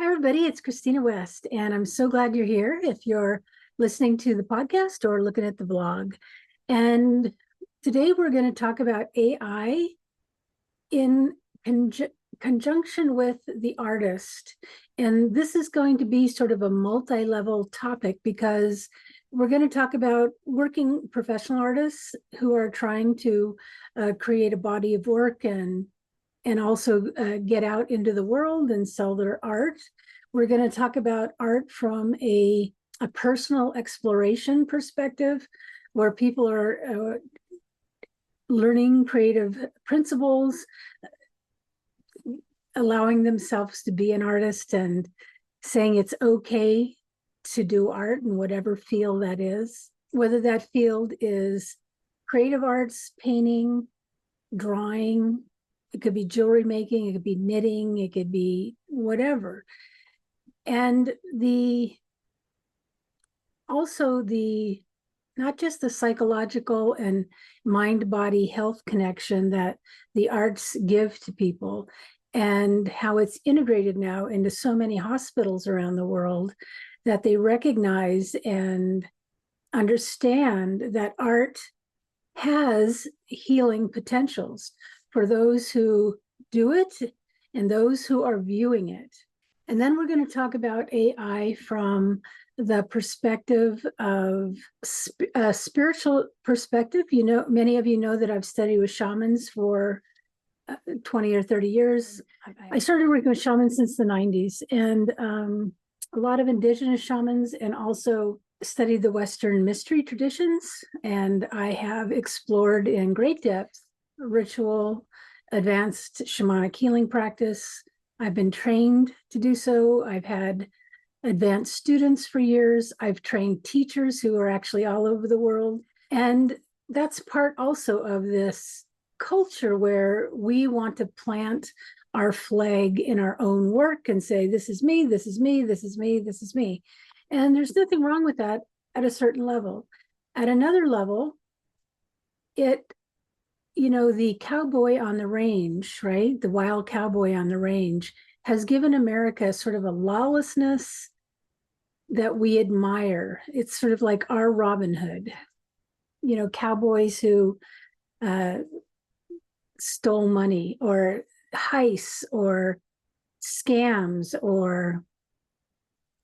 Hi, everybody. It's Christina West, and I'm so glad you're here if you're listening to the podcast or looking at the blog. And today we're going to talk about AI in conjunction with the artist. And this is going to be sort of a multi-level topic because we're going to talk about working professional artists who are trying to create a body of work and also get out into the world and sell their art. We're going to talk about art from a personal exploration perspective, where people are learning creative principles, allowing themselves to be an artist and saying it's okay to do art in whatever field that is, whether that field is creative arts, painting, drawing. It could be jewelry making, it could be knitting, it could be whatever. And also not just the psychological and mind-body health connection that the arts give to people, and how it's integrated now into so many hospitals around the world, that they recognize and understand that art has healing potentials for those who do it and those who are viewing it. And then we're going to talk about AI from the perspective of a spiritual perspective. You know, many of you know that I've studied with shamans for 20 or 30 years. I started working with shamans since the 90s, and a lot of indigenous shamans, and also studied the Western mystery traditions. And I have explored in great depth ritual, advanced shamanic healing practice. I've been trained to do so. I've had advanced students for years. I've trained teachers who are actually all over the world. And that's part also of this culture where we want to plant our flag in our own work and say, this is me, this is me, this is me, this is me. And there's nothing wrong with that at a certain level. At another level, the cowboy on the range, right? The wild cowboy on the range has given America sort of a lawlessness that we admire. It's sort of like our Robin Hood, cowboys who stole money, or heists, or scams, or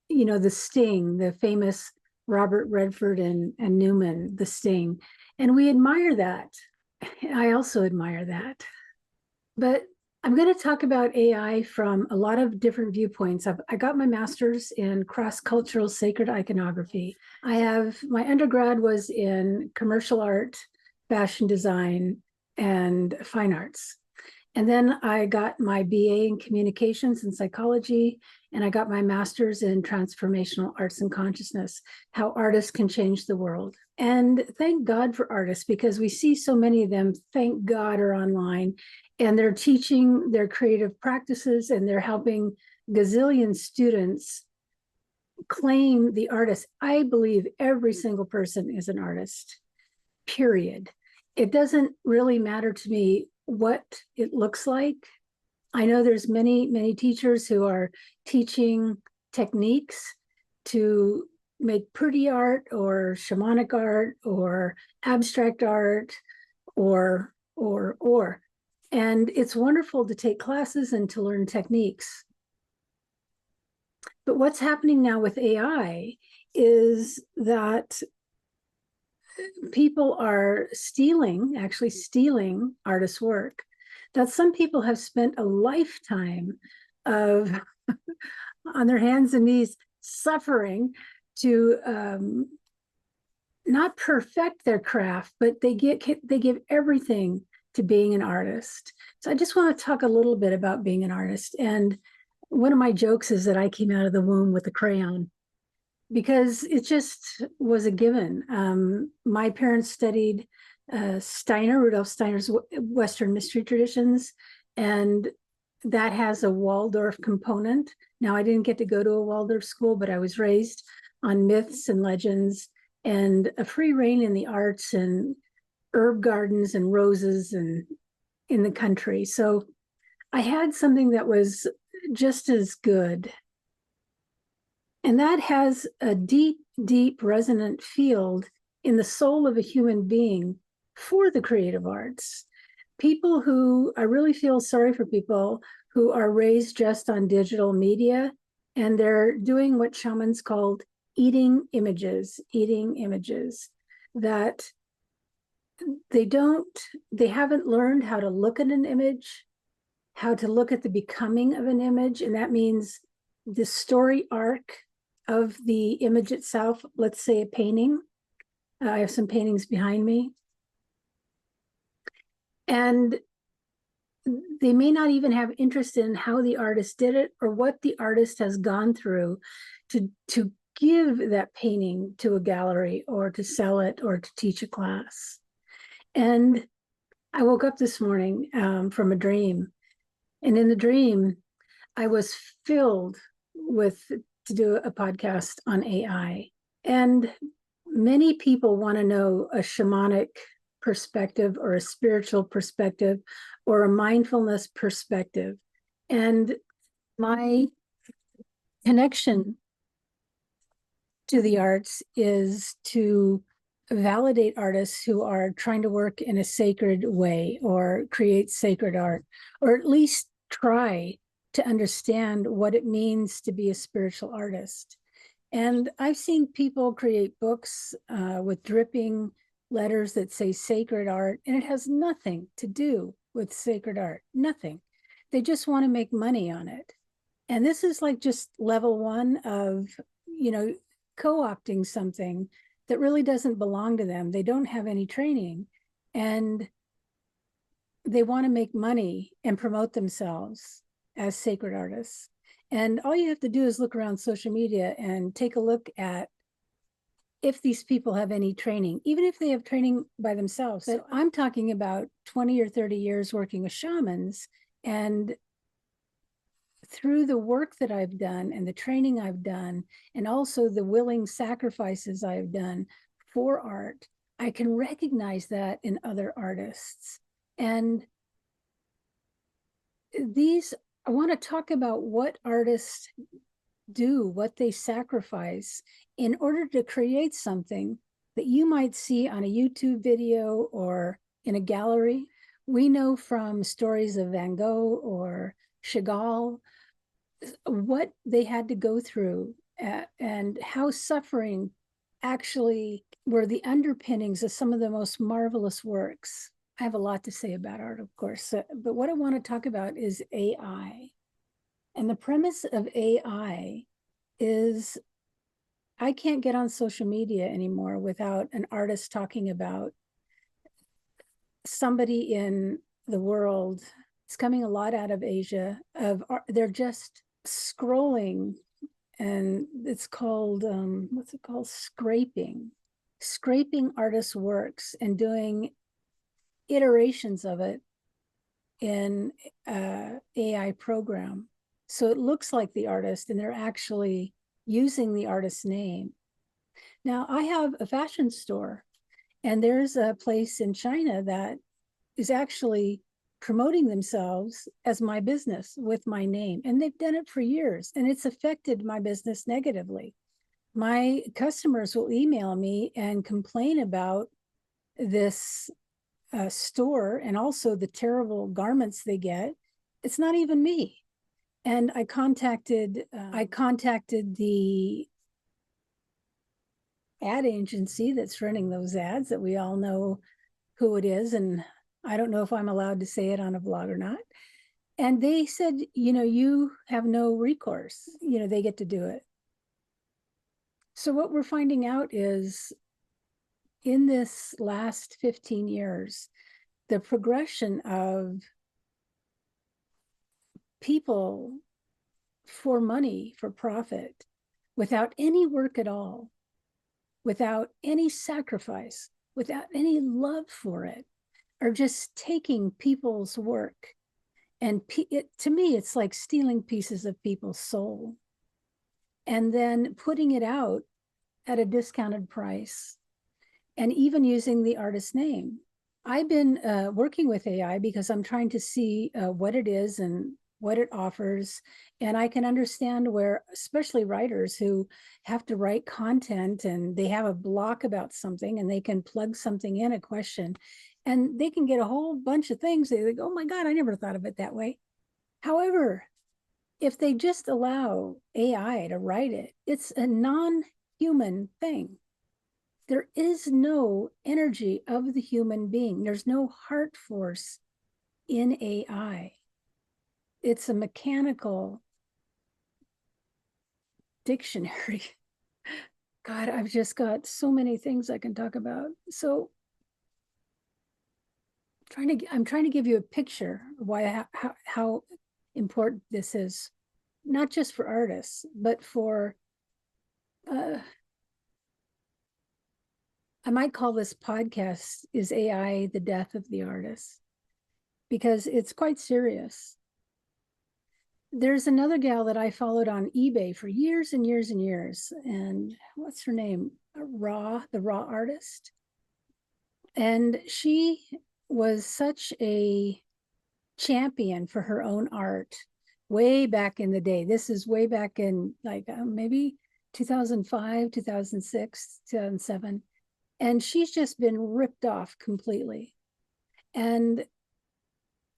the Sting, the famous Robert Redford and Newman, the Sting. And we admire that. I also admire that. But I'm going to talk about AI from a lot of different viewpoints. I got my master's in cross-cultural sacred iconography. My undergrad was in commercial art, fashion design, and fine arts. And then I got my BA in communications and psychology, and I got my master's in transformational arts and consciousness, how artists can change the world. And thank God for artists, because we see so many of them, thank God, are online, and they're teaching their creative practices, and they're helping gazillion students claim the artist. I believe every single person is an artist, period. It doesn't really matter to me what it looks like. I know there's many teachers who are teaching techniques to make pretty art or shamanic art or abstract art or. And it's wonderful to take classes and to learn techniques. But what's happening now with AI is that people are actually stealing artists' work, that some people have spent a lifetime of on their hands and knees suffering to not perfect their craft, but they give everything to being an artist. So I just want to talk a little bit about being an artist. And one of my jokes is that I came out of the womb with a crayon, because it just was a given. My parents studied Rudolf Steiner's Western mystery traditions, and that has a Waldorf component. Now, I didn't get to go to a Waldorf school, but I was raised on myths and legends and a free reign in the arts and herb gardens and roses and in the country. So I had something that was just as good And that has a deep, deep resonant field in the soul of a human being for the creative arts. People who, I really feel sorry for people who are raised just on digital media, and they're doing what shamans called eating images, that they haven't learned how to look at an image, how to look at the becoming of an image. And that means the story arc of the image itself. Let's say a painting. I have some paintings behind me. And they may not even have interest in how the artist did it or what the artist has gone through to give that painting to a gallery or to sell it or to teach a class. And I woke up this morning from a dream. And in the dream, I was filled to do a podcast on AI. And many people want to know a shamanic perspective or a spiritual perspective or a mindfulness perspective. And my connection to the arts is to validate artists who are trying to work in a sacred way or create sacred art, or at least try to understand what it means to be a spiritual artist. And I've seen people create books with dripping letters that say sacred art, and it has nothing to do with sacred art, nothing. They just want to make money on it. And this is like just level one of, co-opting something that really doesn't belong to them. They don't have any training, and they want to make money and promote themselves as sacred artists. And all you have to do is look around social media and take a look at if these people have any training, even if they have training by themselves. But I'm talking about 20 or 30 years working with shamans, and through the work that I've done and the training I've done, and also the willing sacrifices I've done for art, I can recognize that in other artists. And I want to talk about what artists do, what they sacrifice in order to create something that you might see on a YouTube video or in a gallery. We know from stories of Van Gogh or Chagall what they had to go through and how suffering actually were the underpinnings of some of the most marvelous works. I have a lot to say about art, of course, but what I want to talk about is AI. And the premise of AI is I can't get on social media anymore without an artist talking about somebody in the world. It's coming a lot out of Asia. They're just scrolling, and it's called what's it called? Scraping artists' works and doing iterations of it in AI program. So it looks like the artist, and they're actually using the artist's name. Now, I have a fashion store, and there's a place in China that is actually promoting themselves as my business with my name. And they've done it for years, and it's affected my business negatively. My customers will email me and complain about this store and also the terrible garments they get. It's not even me. And I contacted the ad agency that's running those ads that we all know who it is. And I don't know if I'm allowed to say it on a blog or not. And they said, you have no recourse. They get to do it. So what we're finding out is in this last 15 years, the progression of people for money, for profit, without any work at all, without any sacrifice, without any love for it, are just taking people's work. And to me, it's like stealing pieces of people's soul and then putting it out at a discounted price and even using the artist's name. I've been working with AI because I'm trying to see what it is and what it offers. And I can understand where, especially writers who have to write content and they have a block about something and they can plug something in, a question, and they can get a whole bunch of things. They go, oh my God, I never thought of it that way. However, if they just allow AI to write it, it's a non-human thing. There is no energy of the human being. There's no heart force in AI. It's a mechanical dictionary. God, I've just got so many things I can talk about. So I'm trying to give you a picture of why how important this is, not just for artists, but for I might call this podcast, Is AI the Death of the Artist? Because it's quite serious. There's another gal that I followed on eBay for years and years and years. And what's her name? The Raw Artist. And she was such a champion for her own art way back in the day. This is way back in like maybe 2005, 2006, 2007. And she's just been ripped off completely. And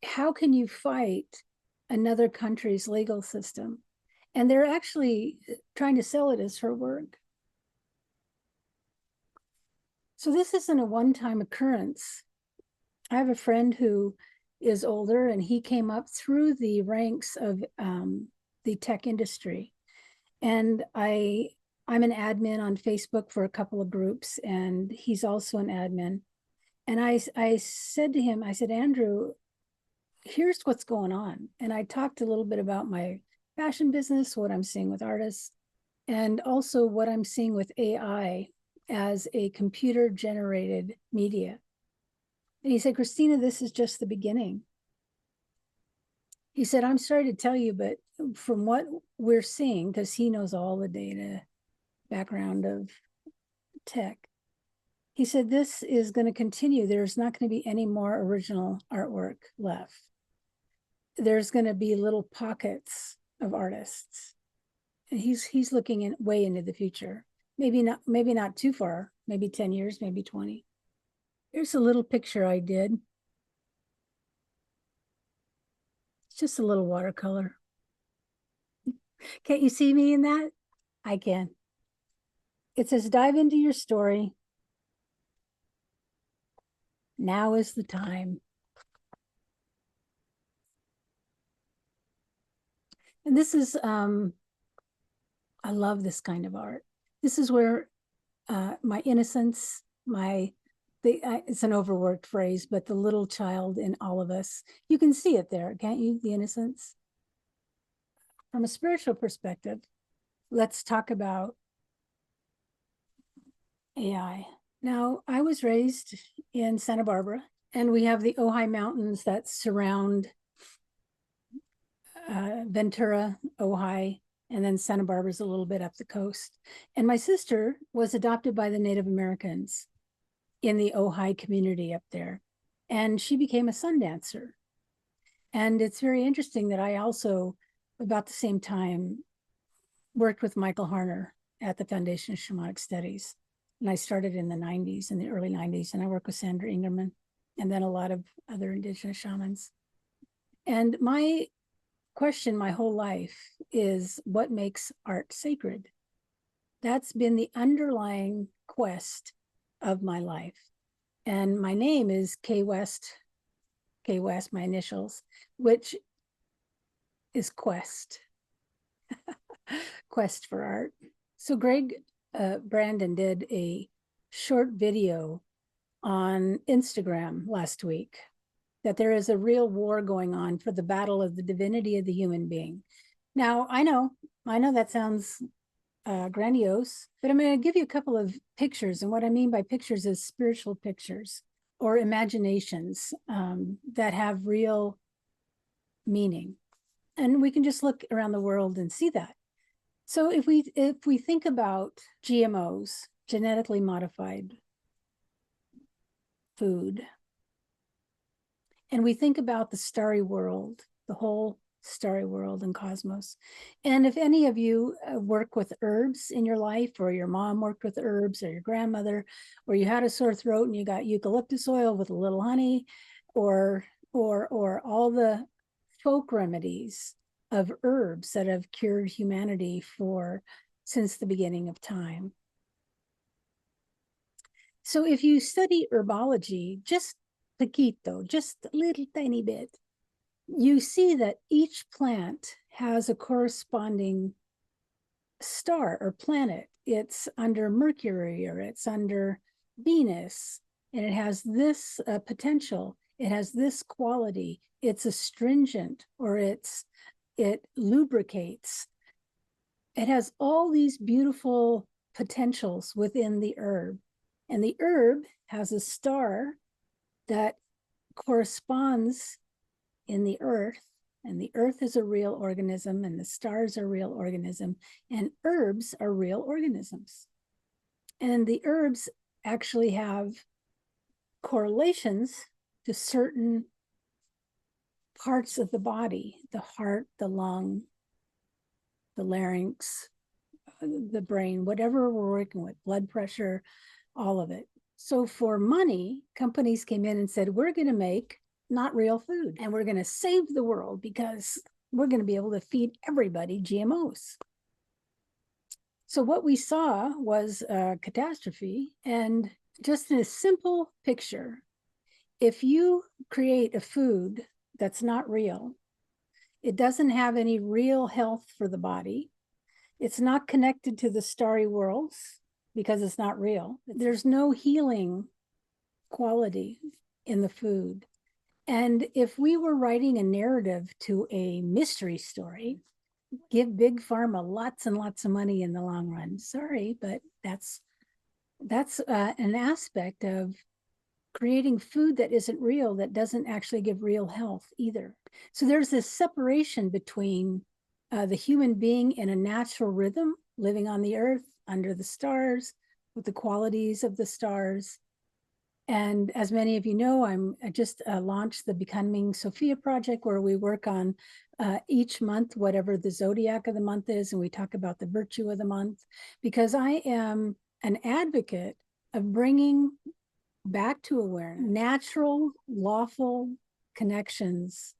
how can you fight another country's legal system? And they're actually trying to sell it as her work. So this isn't a one-time occurrence. I have a friend who is older and he came up through the ranks of the tech industry. And I'm an admin on Facebook for a couple of groups, and he's also an admin. And I said to him, I said, Andrew, here's what's going on. And I talked a little bit about my fashion business, what I'm seeing with artists, and also what I'm seeing with AI as a computer generated media. And he said, Christina, this is just the beginning. He said, I'm sorry to tell you, but from what we're seeing, because he knows all the data background of tech, he said, this is going to continue. There's not going to be any more original artwork left. There's going to be little pockets of artists. And he's looking in way into the future. Maybe not too far, maybe 10 years, maybe 20. Here's a little picture I did. It's just a little watercolor. Can't you see me in that? I can. It says, dive into your story. Now is the time. And this is, I love this kind of art. This is where my innocence, it's an overworked phrase, but the little child in all of us, you can see it there, can't you? The innocence. From a spiritual perspective, let's talk about AI. Now, I was raised in Santa Barbara, and we have the Ojai Mountains that surround Ventura, Ojai, and then Santa Barbara's a little bit up the coast. And my sister was adopted by the Native Americans in the Ojai community up there. And she became a sun dancer. And it's very interesting that I also, about the same time, worked with Michael Harner at the Foundation of Shamanic Studies. And I started in the 90s, in the early 90s, and I worked with Sandra Ingerman and then a lot of other indigenous shamans. And my question my whole life is, what makes art sacred? That's been the underlying quest of my life. And my name is Kay West, my initials, which is quest, quest for art. So Greg Brandon did a short video on Instagram last week that there is a real war going on for the battle of the divinity of the human being. Now, I know that sounds grandiose, but I'm going to give you a couple of pictures. And what I mean by pictures is spiritual pictures or imaginations that have real meaning. And we can just look around the world and see that. So if we think about GMOs, genetically modified food, and we think about the starry world, the whole starry world and cosmos. And if any of you work with herbs in your life, or your mom worked with herbs, or your grandmother, or you had a sore throat and you got eucalyptus oil with a little honey, or all the folk remedies of herbs that have cured humanity since the beginning of time. So if you study herbology, just poquito, just a little tiny bit, you see that each plant has a corresponding star or planet. It's under Mercury or it's under Venus, and it has this potential. It has this quality. It's astringent, or it lubricates. It has all these beautiful potentials within the herb. And the herb has a star that corresponds in the earth, and the earth is a real organism, and the stars are real organism, and herbs are real organisms. And the herbs actually have correlations to certain parts of the body: the heart, the lung, the larynx, the brain, whatever we're working with, blood pressure, all of it. So for money, companies came in and said, we're going to make not real food, and we're going to save the world because we're going to be able to feed everybody GMOs. So what we saw was a catastrophe. And just in a simple picture, if you create a food that's not real, it doesn't have any real health for the body, it's not connected to the starry worlds because it's not real, there's no healing quality in the food. And if we were writing a narrative to a mystery story, give Big Pharma lots and lots of money in the long run. Sorry, but that's an aspect of creating food that isn't real, that doesn't actually give real health either. So there's this separation between the human being in a natural rhythm, living on the earth, under the stars, with the qualities of the stars. And as many of you know, I just launched the Becoming Sophia project, where we work on each month, whatever the zodiac of the month is, and we talk about the virtue of the month, because I am an advocate of bringing back to awareness natural, lawful connections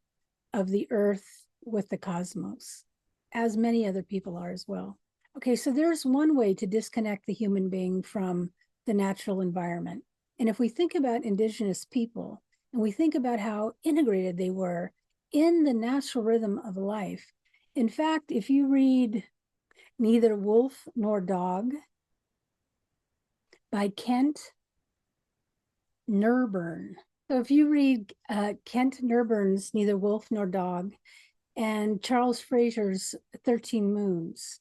of the earth with the cosmos, as many other people are as well. Okay, so there's one way to disconnect the human being from the natural environment. And if we think about indigenous people, and we think about how integrated they were in the natural rhythm of life, in fact, if you read Neither Wolf Nor Dog by Kent Nerburn. So if you read Kent Nurburn's Neither Wolf Nor Dog and Charles Fraser's 13 Moons,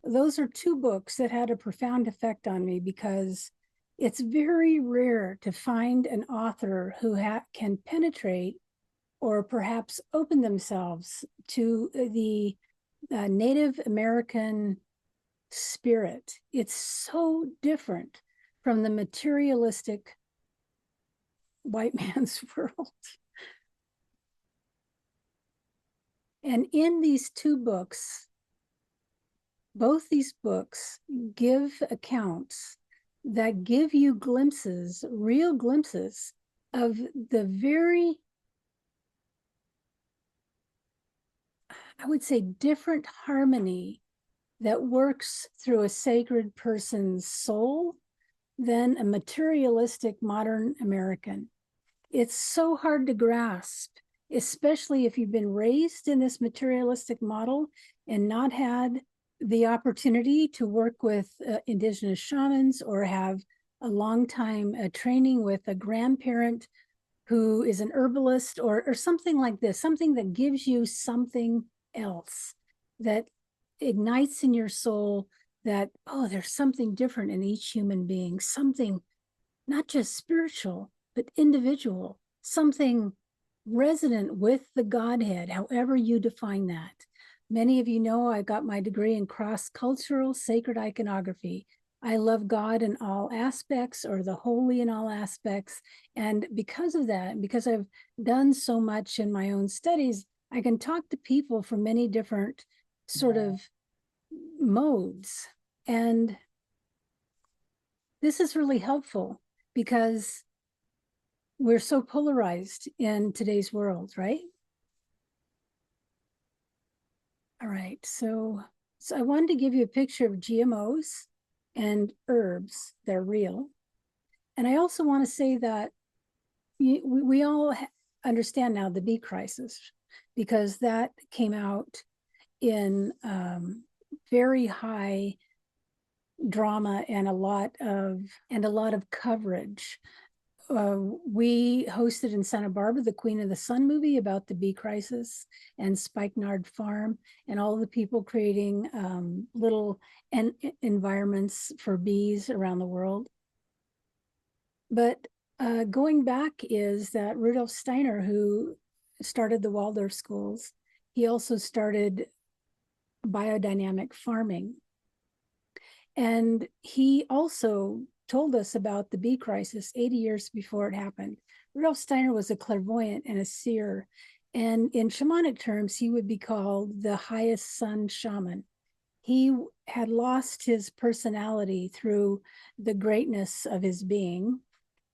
those are two books that had a profound effect on me, because it's very rare to find an author who can penetrate or perhaps open themselves to the Native American spirit. It's so different from the materialistic white man's world. And in these two books, both these books give accounts that give you glimpses, real glimpses of the very, I would say, different harmony that works through a sacred person's soul than a materialistic modern American. It's so hard to grasp, especially if you've been raised in this materialistic model and not had the opportunity to work with indigenous shamans, or have a long time training with a grandparent who is an herbalist, or something like this, something that gives you something else, that ignites in your soul that, oh, there's something different in each human being, something not just spiritual, but individual, something resonant with the Godhead, however you define that. Many of you know I got my degree in cross-cultural sacred iconography. I love God in all aspects, or the holy in all aspects. And because of that, because I've done so much in my own studies, I can talk to people from many different sort of modes. And this is really helpful because we're so polarized in today's world, right? All right, so I wanted to give you a picture of GMOs and herbs. They're real. And I also want to say that we all understand now the bee crisis, because that came out in very high drama and a lot of coverage. We hosted in Santa Barbara the Queen of the Sun movie about the bee crisis and Spikenard Farm and all the people creating little environments for bees around the world. But going back is that Rudolf Steiner, who started the Waldorf schools, he also started biodynamic farming. And he also told us about the bee crisis 80 years before it happened. Rudolf Steiner was a clairvoyant and a seer. And in shamanic terms, he would be called the highest sun shaman. He had lost his personality through the greatness of his being.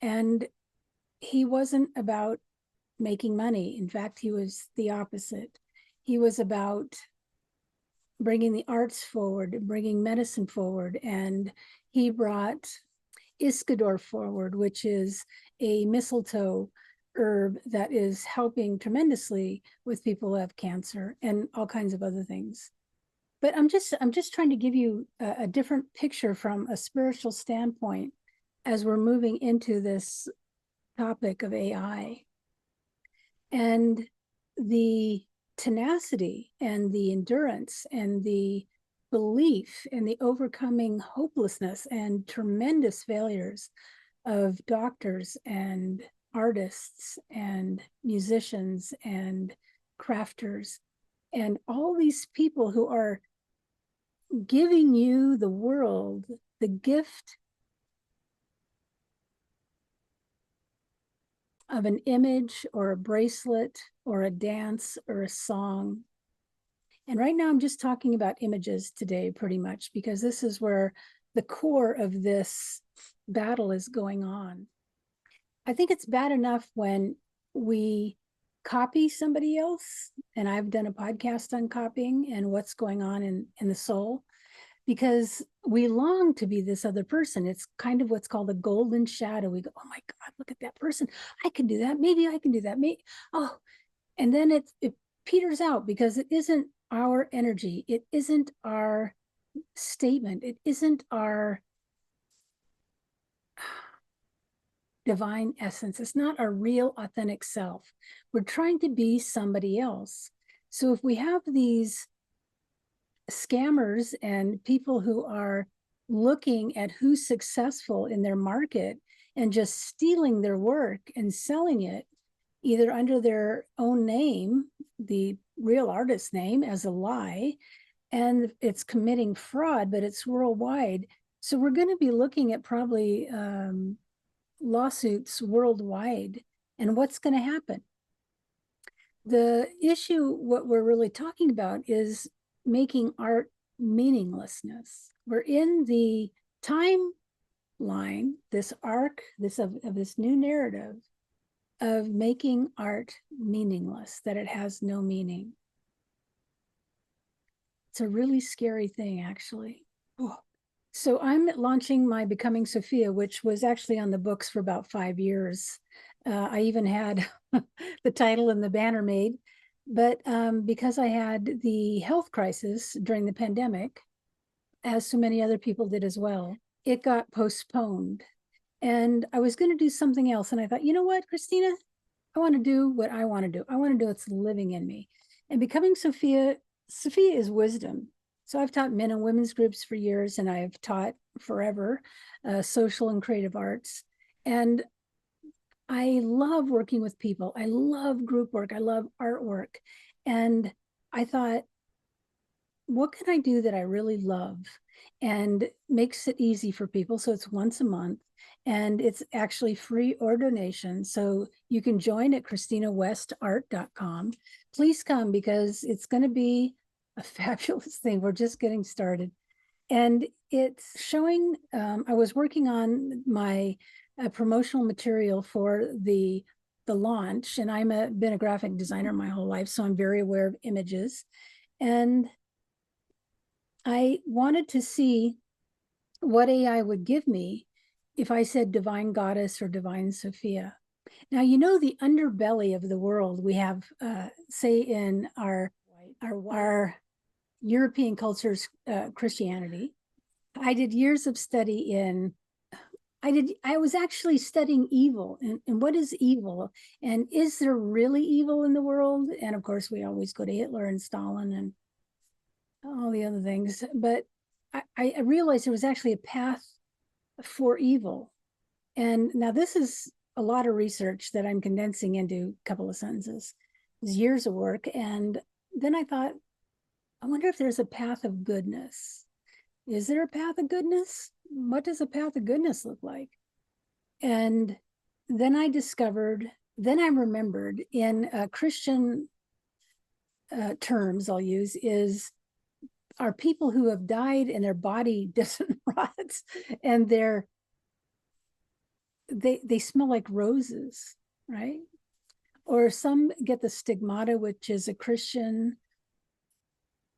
And he wasn't about making money. In fact, he was the opposite. He was about bringing the arts forward, bringing medicine forward. And he brought Iscador forward, which is a mistletoe herb that is helping tremendously with people who have cancer and all kinds of other things. But I'm just trying to give you a different picture from a spiritual standpoint as we're moving into this topic of AI. And the tenacity and the endurance and the belief and the overcoming hopelessness and tremendous failures of doctors and artists and musicians and crafters and all these people who are giving you the world the gift of an image or a bracelet or a dance or a song. And right now I'm just talking about images today pretty much, because this is where the core of this battle is going on. I think it's bad enough when we copy somebody else, and I've done a podcast on copying and what's going on in the soul, because we long to be this other person. It's kind of what's called a golden shadow. We go, oh my God, look at that person. I can do that. Maybe I can do that. Maybe, oh, and then it peters out because it isn't our energy. It isn't our statement. It isn't our divine essence. It's not our real authentic self. We're trying to be somebody else. So if we have these scammers and people who are looking at who's successful in their market and just stealing their work and selling it either under their own name, the real artist's name, as a lie, and it's committing fraud, but it's worldwide. So we're going to be looking at probably lawsuits worldwide. And what's going to happen? The issue, what we're really talking about, is making art meaninglessness. We're in the timeline, this arc, of this new narrative of making art meaningless, that it has no meaning. It's a really scary thing, actually. Oh. So I'm launching my Becoming Sophia, which was actually on the books for about 5 years. I even had the title and the banner made, but because I had the health crisis during the pandemic, as so many other people did as well, it got postponed. And I was going to do something else. And I thought, you know what, Christina, I want to do what I want to do. I want to do what's living in me. And Becoming Sophia is wisdom. So I've taught men and women's groups for years, and I've taught forever social and creative arts. And I love working with people. I love group work. I love artwork. And I thought, what can I do that I really love and makes it easy for people. So it's once a month, and it's actually free or donation. So you can join at ChristinaWestArt.com. Please come, because it's going to be a fabulous thing. We're just getting started. And it's showing, I was working on my promotional material for the launch, and been a graphic designer my whole life, so I'm very aware of images. And I wanted to see what AI would give me if I said Divine Goddess or Divine Sophia. Now, you know, the underbelly of the world we have, say in our European cultures, Christianity. I did years of study in, I was actually studying evil and what is evil, and is there really evil in the world? And of course, we always go to Hitler and Stalin and all the other things. But I realized there was actually a path for evil. And now this is a lot of research that I'm condensing into a couple of sentences. It was years of work. And then I thought, I wonder if there's a path of goodness. Is there a path of goodness? What does a path of goodness look like? And then I remembered in Christian terms, I'll use, are people who have died and their body doesn't rot, and they smell like roses, right? Or some get the stigmata, which is a Christian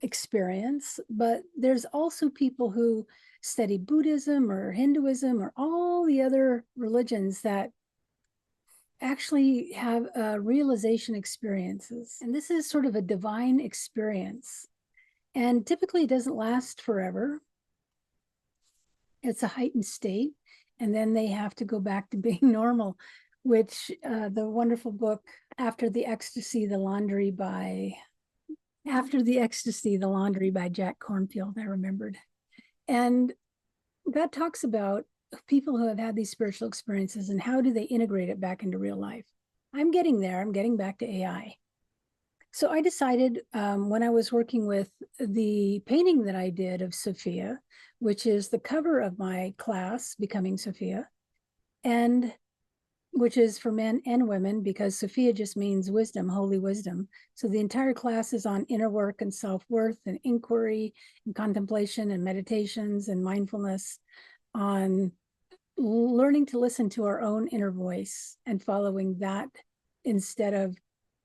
experience, but there's also people who study Buddhism or Hinduism or all the other religions that actually have realization experiences. And this is sort of a divine experience. And typically it doesn't last forever. It's a heightened state. And then they have to go back to being normal, which the wonderful book, After the Ecstasy, the Laundry by Jack Kornfield, I remembered. And that talks about people who have had these spiritual experiences and how do they integrate it back into real life. I'm getting there. I'm getting back to AI. So I decided when I was working with the painting that I did of Sophia, which is the cover of my class, Becoming Sophia, and which is for men and women, because Sophia just means wisdom, holy wisdom. So the entire class is on inner work and self-worth and inquiry and contemplation and meditations and mindfulness, on learning to listen to our own inner voice and following that instead of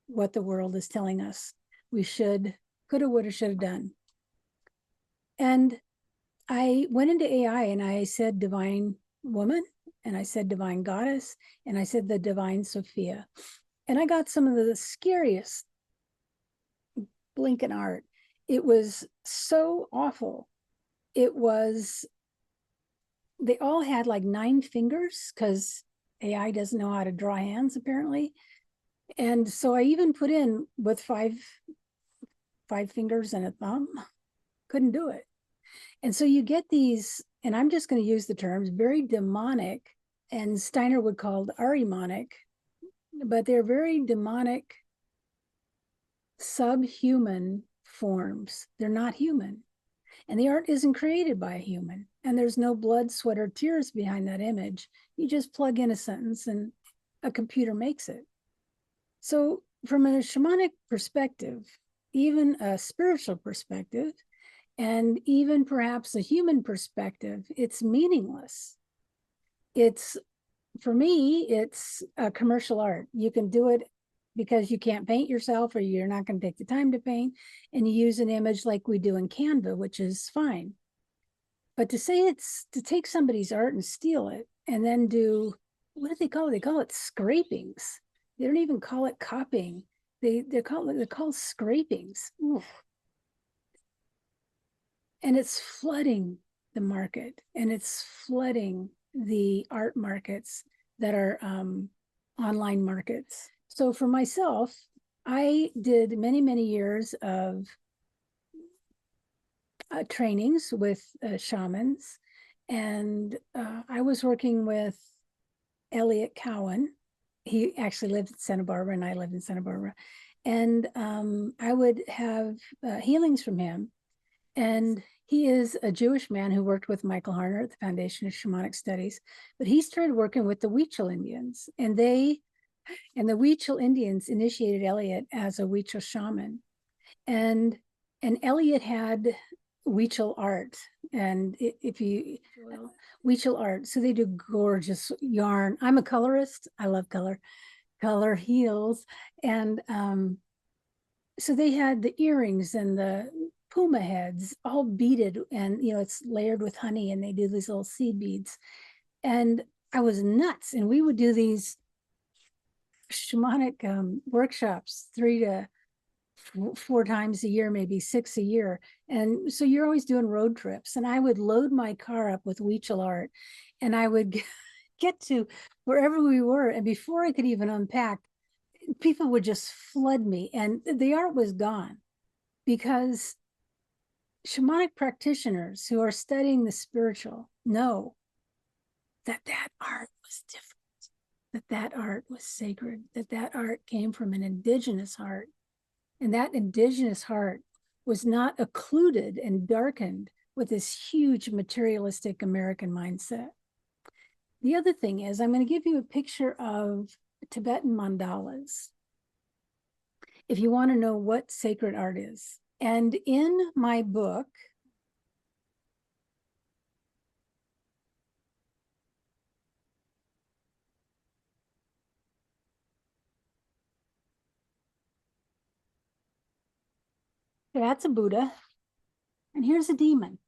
what the world is telling us we should, coulda, woulda, shoulda done. And I went into AI and I said divine woman, and I said divine goddess, and I said the divine Sophia. And I got some of the scariest blinking art. It was so awful. They all had like 9 fingers, because AI doesn't know how to draw hands apparently. And so I even put in with five fingers and a thumb, couldn't do it. And so you get these, and I'm just going to use the terms, very demonic, and Steiner would call it arimonic, but they're very demonic, subhuman forms. They're not human. And the art isn't created by a human. And there's no blood, sweat, or tears behind that image. You just plug in a sentence and a computer makes it. So from a shamanic perspective, even a spiritual perspective, and even perhaps a human perspective, it's meaningless. For me, it's a commercial art. You can do it because you can't paint yourself, or you're not going to take the time to paint, and you use an image like we do in Canva, which is fine. But to say it's to take somebody's art and steal it and then do, what do they call it? They call it scrapings. They don't even call it copying. They're called scrapings. Oof. And it's flooding the market, and it's flooding the art markets that are online markets. So for myself, I did many, many years of trainings with shamans, and I was working with Elliot Cowan. He actually lived in Santa Barbara, and I lived in Santa Barbara. And I would have healings from him. And He is a Jewish man who worked with Michael Harner at the Foundation of Shamanic Studies, but he started working with the Huichol Indians, and the Huichol Indians initiated Elliot as a Huichol shaman. And Elliot had Huichol art, and if you Huichol art, so they do gorgeous yarn. I'm a colorist. I love color heels, and so they had the earrings and the puma heads all beaded, and it's layered with honey, and they do these little seed beads, and I was nuts. And we would do these shamanic workshops 3 to 4 times a year, maybe 6 a year. And so you're always doing road trips. And I would load my car up with Huichol art, and I would get to wherever we were. And before I could even unpack, people would just flood me. And the art was gone, because shamanic practitioners who are studying the spiritual know that art was different, that art was sacred, that art came from an indigenous heart. And that indigenous heart was not occluded and darkened with this huge materialistic American mindset. The other thing is, I'm going to give you a picture of Tibetan mandalas, if you want to know what sacred art is. And in my book, that's a Buddha, and here's a demon.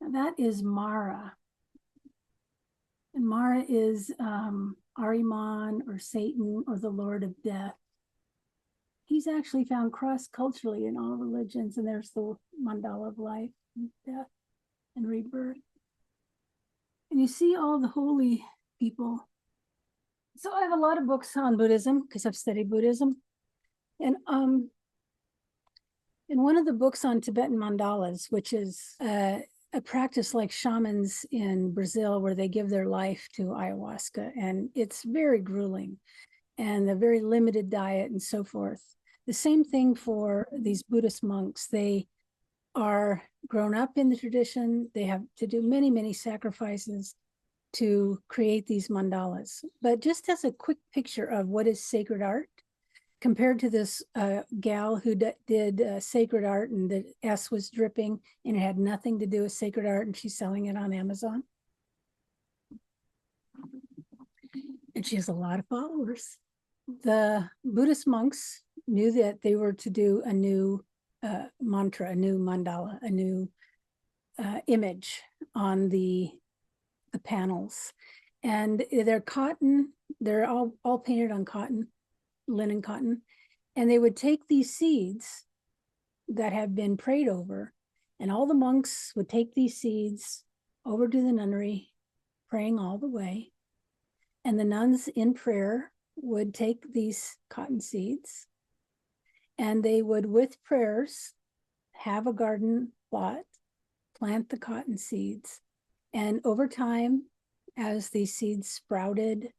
That is Mara. And Mara is Ahriman or Satan or the Lord of Death. He's actually found cross-culturally in all religions, and there's the mandala of life and death and rebirth. And you see all the holy people. So I have a lot of books on Buddhism because I've studied Buddhism. And in one of the books on Tibetan mandalas, which is a practice like shamans in Brazil, where they give their life to ayahuasca, and it's very grueling, and a very limited diet and so forth. The same thing for these Buddhist monks. They are grown up in the tradition. They have to do many, many sacrifices to create these mandalas. But just as a quick picture of what is sacred art, compared to this gal who did sacred art, and the S was dripping, and it had nothing to do with sacred art, and she's selling it on Amazon. And she has a lot of followers. The Buddhist monks knew that they were to do a new mantra, a new mandala, a new image on the panels. And they're cotton, they're all painted on cotton, linen cotton. And they would take these seeds that have been prayed over, and all the monks would take these seeds over to the nunnery, praying all the way. And the nuns in prayer would take these cotton seeds, and they would, with prayers, have a garden plot, plant the cotton seeds. And over time, as these seeds sprouted,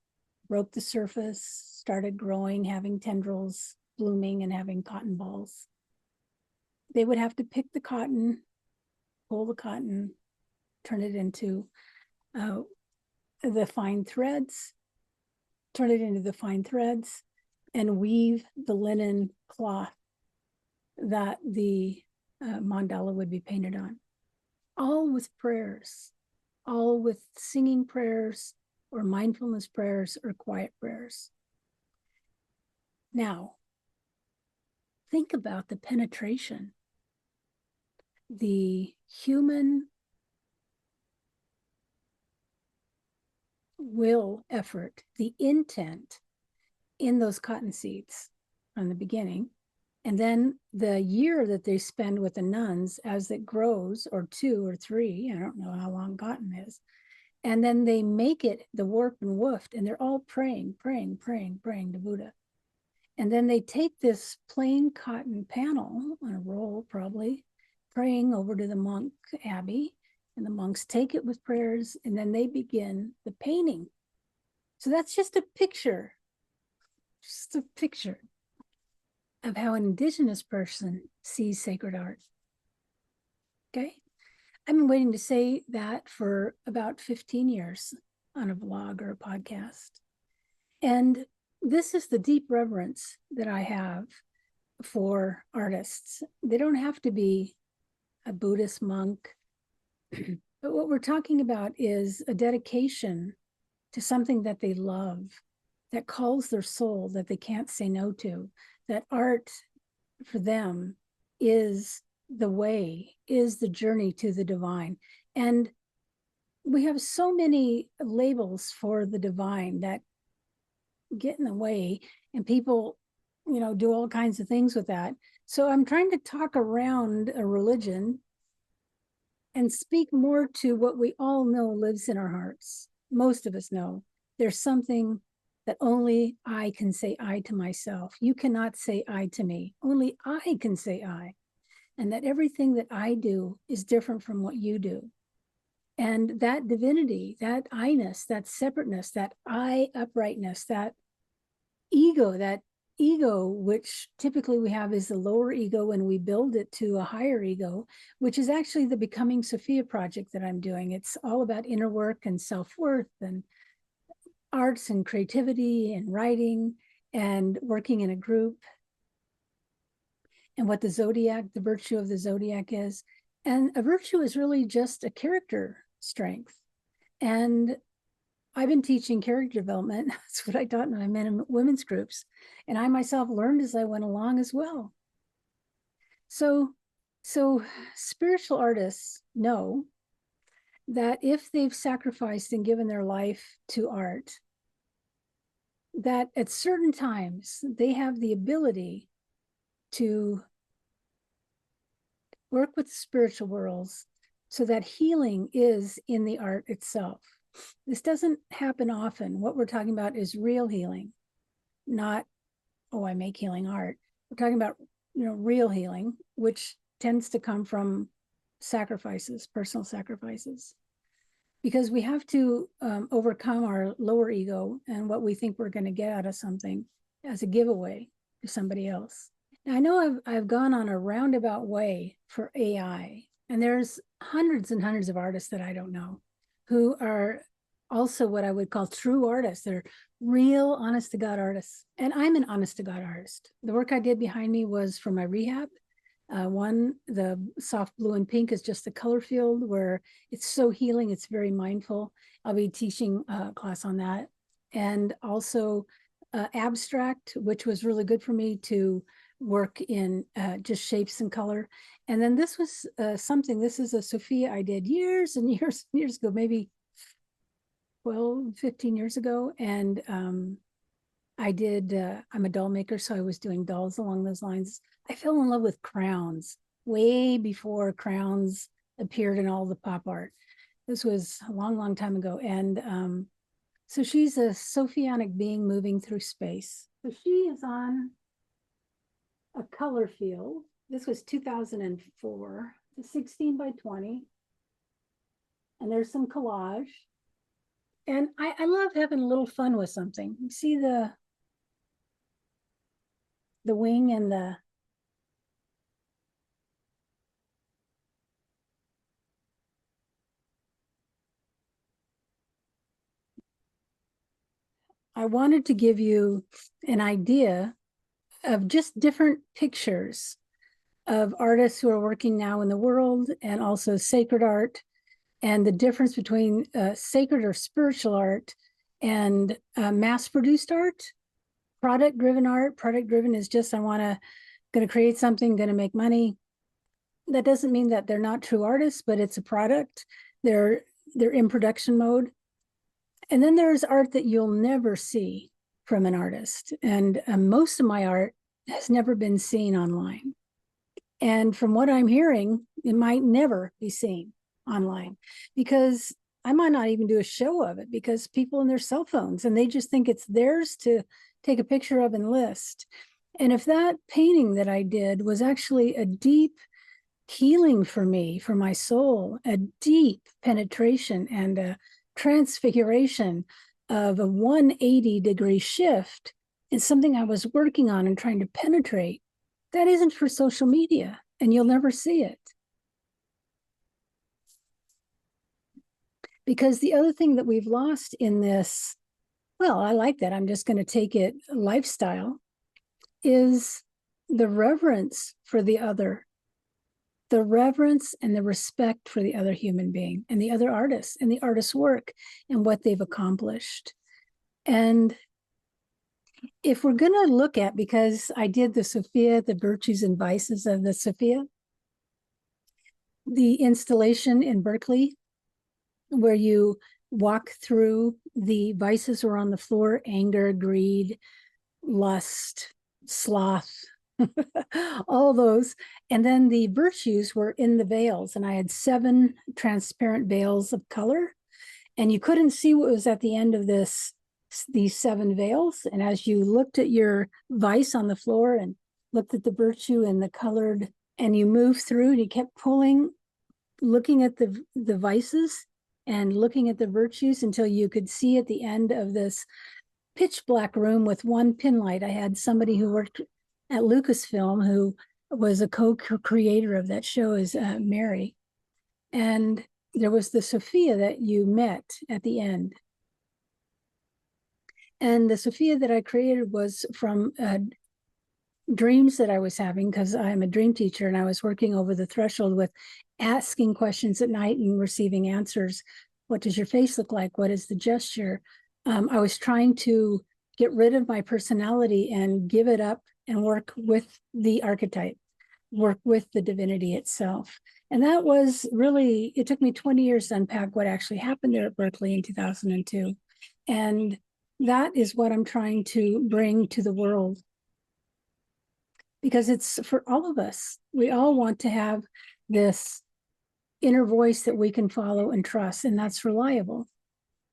broke the surface, started growing, having tendrils, blooming, and having cotton balls, they would have to pick the cotton, pull the cotton, turn it into the fine threads, and weave the linen cloth that the mandala would be painted on. All with prayers, all with singing prayers or mindfulness prayers or quiet prayers. Now, think about the penetration, the human will effort, the intent in those cotton seeds from the beginning. And then the year that they spend with the nuns as it grows, or 2 or 3, I don't know how long cotton is. And then they make it the warp and woof, and they're all praying to Buddha. And then they take this plain cotton panel on a roll, probably, praying over to the monk abbey, and the monks take it with prayers, and then they begin the painting. So that's just a picture, of how an Indigenous person sees sacred art. Okay. I've been waiting to say that for about 15 years on a blog or a podcast. And this is the deep reverence that I have for artists. They don't have to be a Buddhist monk, but what we're talking about is a dedication to something that they love, that calls their soul, that they can't say no to, that art for them is the way, is the journey to the divine. And we have so many labels for the divine that get in the way, and people, do all kinds of things with that. So I'm trying to talk around a religion and speak more to what we all know lives in our hearts. Most of us know there's something that only I can say I to myself. You cannot say I to me. Only I can say I. And that everything that I do is different from what you do. And that divinity, that I-ness, that separateness, that I uprightness, that ego, which typically we have is the lower ego, and we build it to a higher ego, which is actually the Becoming Sophia project that I'm doing. It's all about inner work and self-worth and arts and creativity and writing and working in a group, and what the virtue of the zodiac is. And a virtue is really just a character strength. And I've been teaching character development. That's what I taught in my men and women's groups. And I myself learned as I went along as well. So spiritual artists know that if they've sacrificed and given their life to art, that at certain times they have the ability to work with the spiritual worlds so that healing is in the art itself. This doesn't happen often. What we're talking about is real healing, not, I make healing art. We're talking about, real healing, which tends to come from sacrifices, personal sacrifices, because we have to overcome our lower ego and what we think we're going to get out of something as a giveaway to somebody else. Now, I know I've gone on a roundabout way for AI, and there's hundreds and hundreds of artists that I don't know who are also what I would call true artists. They're real, honest to God artists. And I'm an honest to God artist. The work I did behind me was for my rehab. The soft blue and pink is just a color field where it's so healing. It's very mindful. I'll be teaching a class on that. And also abstract, which was really good for me to work in just shapes and color. And then this was this is a Sophia I did years and years and years ago, maybe 12, 15 years ago. And I'm a doll maker, so I was doing dolls along those lines. I fell in love with crowns way before crowns appeared in all the pop art. This was a long, long time ago. And so she's a Sophianic being moving through space. So she is on a color field. This was 2004, 16 by 20. And there's some collage. And I love having a little fun with something. You see the wing and I wanted to give you an idea of just different pictures of artists who are working now in the world, and also sacred art, and the difference between sacred or spiritual art and mass-produced art, product-driven art. Product-driven is just, going to create something, going to make money. That doesn't mean that they're not true artists, but it's a product. They're in production mode. And then there's art that you'll never see from an artist. And most of my art has never been seen online. And from what I'm hearing, it might never be seen online, because I might not even do a show of it, because people in their cell phones, and they just think it's theirs to take a picture of and list. And if that painting that I did was actually a deep healing for me, for my soul, a deep penetration and a transfiguration of a 180-degree shift, is something I was working on and trying to penetrate That isn't for social media, and you'll never see it. Because the other thing that we've lost in this, well, I like that, I'm just going to take it lifestyle, is the reverence for the other, the reverence and the respect for the other human being and the other artists and the artist's work and what they've accomplished. And if we're going to look at, because I did the Sophia, the virtues and vices of the Sophia, the installation in Berkeley, where you walk through the vices were on the floor: anger, greed, lust, sloth, all those. And then the virtues were in the veils. And I had 7 transparent veils of color. And you couldn't see what was at the end of these 7 veils. And as you looked at your vice on the floor and looked at the virtue and the colored, and you moved through and you kept pulling, looking at the vices and looking at the virtues until you could see at the end of this pitch black room with one pin light. I had somebody who worked at Lucasfilm who was a co-creator of that show, is Mary. And there was the Sophia that you met at the end. And the Sophia that I created was from dreams that I was having, because I'm a dream teacher and I was working over the threshold with asking questions at night and receiving answers. What does your face look like? What is the gesture? I was trying to get rid of my personality and give it up and work with the archetype, work with the divinity itself. And that was really, it took me 20 years to unpack what actually happened there at Berkeley in 2002. And that is what I'm trying to bring to the world, because it's for all of us. We all want to have this inner voice that we can follow and trust, and that's reliable.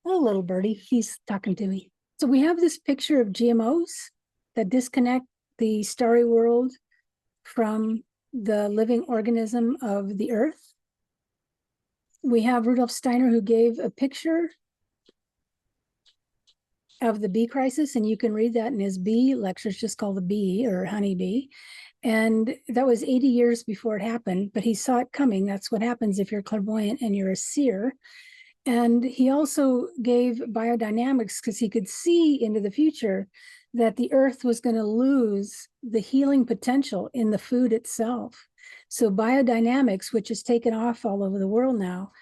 Oh, little birdie, he's talking to me. So we have this picture of GMOs that disconnect the starry world from the living organism of the earth. We have Rudolf Steiner, who gave a picture of the bee crisis, and you can read that in his bee lectures, just called The Bee or Honeybee. And that was 80 years before it happened, but he saw it coming. That's what happens if you're clairvoyant and you're a seer. And he also gave biodynamics because he could see into the future that the earth was going to lose the healing potential in the food itself. So biodynamics, which is taken off all over the world now,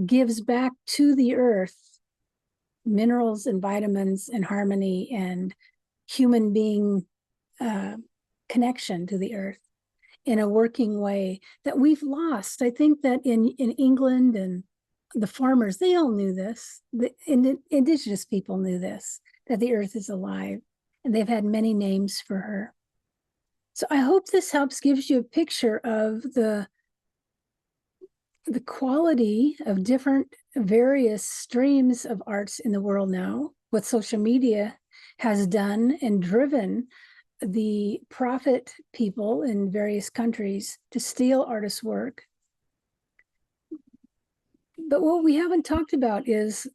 gives back to the earth minerals and vitamins and harmony and human being connection to the earth in a working way that we've lost. I think that in England, and the farmers, they all knew this. The indigenous people knew this, that the earth is alive, and they've had many names for her. So I hope this helps, gives you a picture of the quality of different various streams of arts in the world now, what social media has done and driven the profit people in various countries to steal artists' work. But what we haven't talked about is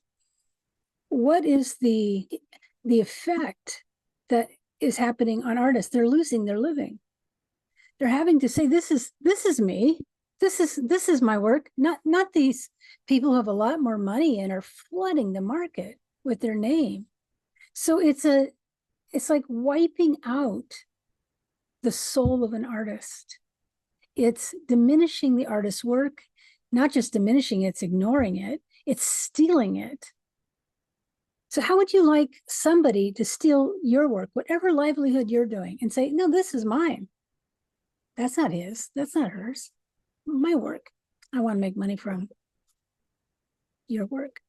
what is the effect that is happening on artists. They're losing their living. They're having to say, this is me. This is my work, not these people who have a lot more money and are flooding the market with their name. So it's like wiping out the soul of an artist. It's diminishing the artist's work, not just diminishing, it's ignoring it, it's stealing it. So how would you like somebody to steal your work, whatever livelihood you're doing, and say, no, this is mine? That's not his, that's not hers. My work. I want to make money from your work.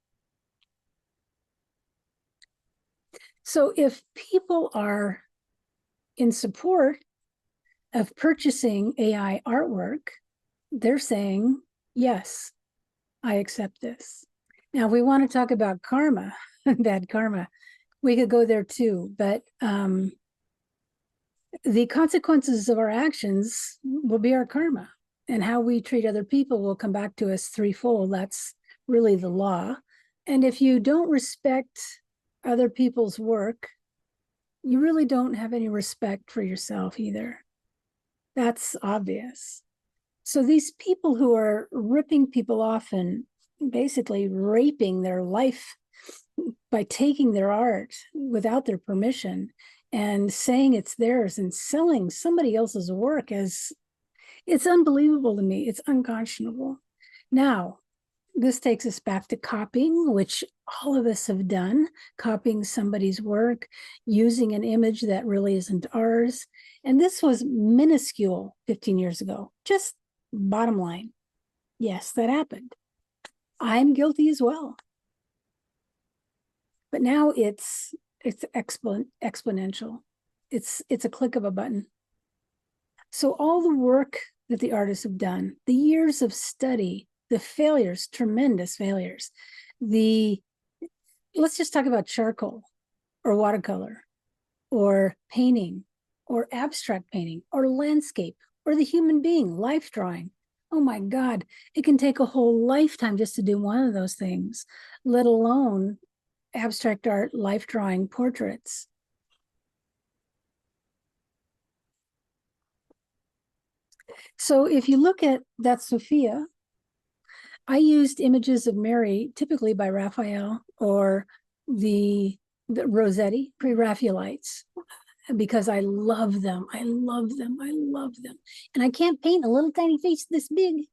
So if people are in support of purchasing AI artwork, they're saying, yes, I accept this. Now, if we want to talk about karma, bad karma, we could go there too, but the consequences of our actions will be our karma, and how we treat other people will come back to us threefold. That's really the law. And if you don't respect other people's work, you really don't have any respect for yourself either. That's obvious. So these people who are ripping people off and basically raping their life by taking their art without their permission and saying it's theirs and selling somebody else's work as, it's unbelievable to me. It's unconscionable. Now, this takes us back to copying, which all of us have done, copying somebody's work, using an image that really isn't ours. And this was minuscule 15 years ago. Just bottom line. Yes, that happened. I'm guilty as well. But now it's exponential. It's a click of a button. So all the work that the artists have done, the years of study, the failures, tremendous failures, let's just talk about charcoal or watercolor or painting or abstract painting or landscape or the human being, life drawing. Oh my God, it can take a whole lifetime just to do one of those things, let alone abstract art, life drawing, portraits. So if you look at that Sophia, I used images of Mary, typically by Raphael or the Rossetti, pre-Raphaelites, because I love them. I love them. I love them. And I can't paint a little tiny face this big.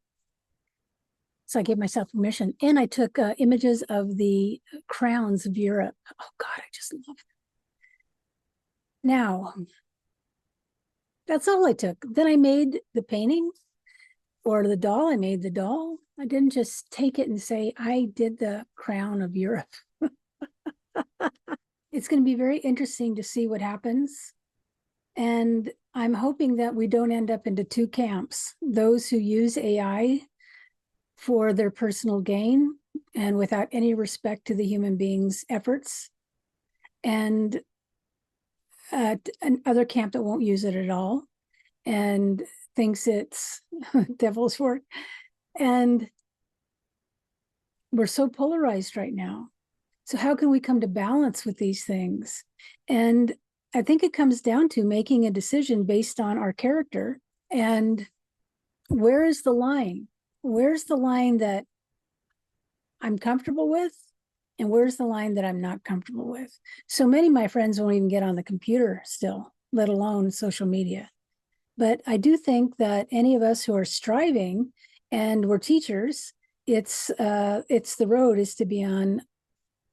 So I gave myself permission. And I took images of the crowns of Europe. Oh God, I just love them. Now, that's all I took. Then I made the painting or the doll. I made the doll. I didn't just take it and say, I did the crown of Europe. It's going to be very interesting to see what happens. And I'm hoping that we don't end up into two camps, those who use AI for their personal gain and without any respect to the human being's efforts, and another camp that won't use it at all and thinks it's devil's work. And we're so polarized right now. So how can we come to balance with these things? And I think it comes down to making a decision based on our character and where is the line? Where's the line that I'm comfortable with? And where's the line that I'm not comfortable with? So many of my friends won't even get on the computer still, let alone social media. But I do think that any of us who are striving and we're teachers, it's the road is to be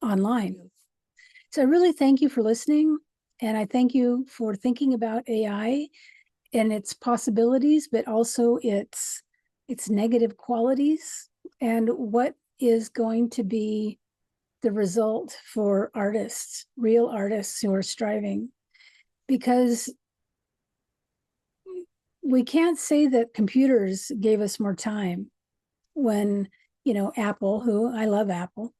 online. So I really thank you for listening. And I thank you for thinking about AI and its possibilities, but also its negative qualities and what is going to be the result for artists, real artists who are striving. Because we can't say that computers gave us more time when, Apple, who I love Apple,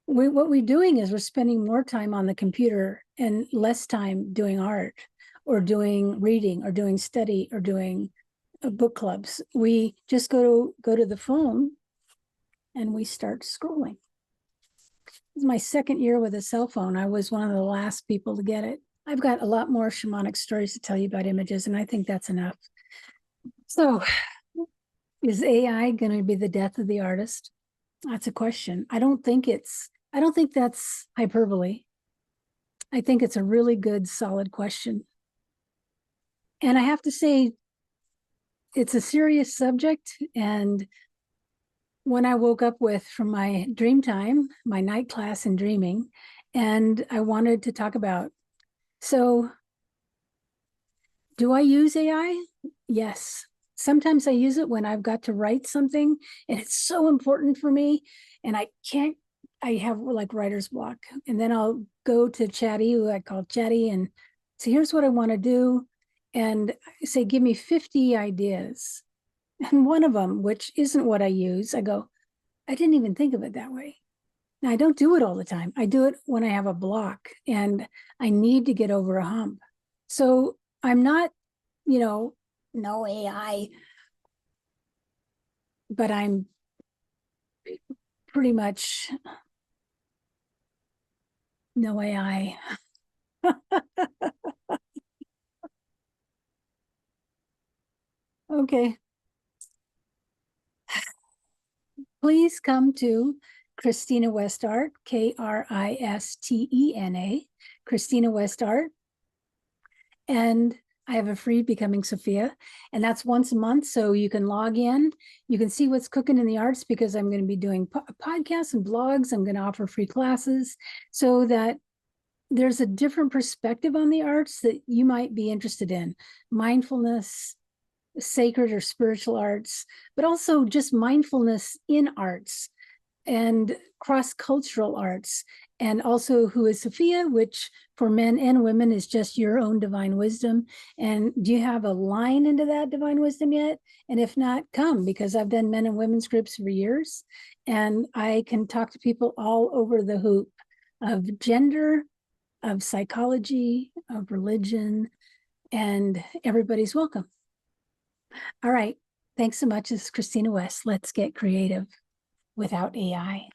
what we're doing is we're spending more time on the computer and less time doing art or doing reading or doing study or doing book clubs. We just go to the phone and we start scrolling. This is my second year with a cell phone. I was one of the last people to get it. I've got a lot more shamanic stories to tell you about images, and I think that's enough. So, is AI going to be the death of the artist? That's a question. I don't think that's hyperbole. I think it's a really good, solid question. And I have to say, it's a serious subject. And when I woke up from my dream time, my night class in dreaming, and I wanted to talk about, so do I use AI? Yes. Sometimes I use it when I've got to write something and it's so important for me and I have like writer's block. And then I'll go to Chatty, who I call Chatty, and say, here's what I want to do. And I say, give me 50 ideas. And one of them, which isn't what I use, I go, I didn't even think of it that way. Now, I don't do it all the time. I do it when I have a block and I need to get over a hump. So I'm not, no AI, but I'm pretty much no AI. Okay. Please come to Christina West Art, Kristena, Christina West Art. And I have a free Becoming Sophia, and that's once a month. So you can log in, you can see what's cooking in the arts, because I'm going to be doing podcasts and blogs. I'm going to offer free classes so that there's a different perspective on the arts that you might be interested in. Mindfulness, sacred or spiritual arts, but also just mindfulness in arts and cross-cultural arts, and also Who is Sophia, which for men and women is just your own divine wisdom. And do you have a line into that divine wisdom yet? And if not, come, because I've done men and women's groups for years, and I can talk to people all over the hoop of gender, of psychology, of religion, and everybody's welcome. All right. Thanks so much. This is Christina West. Let's get creative without AI.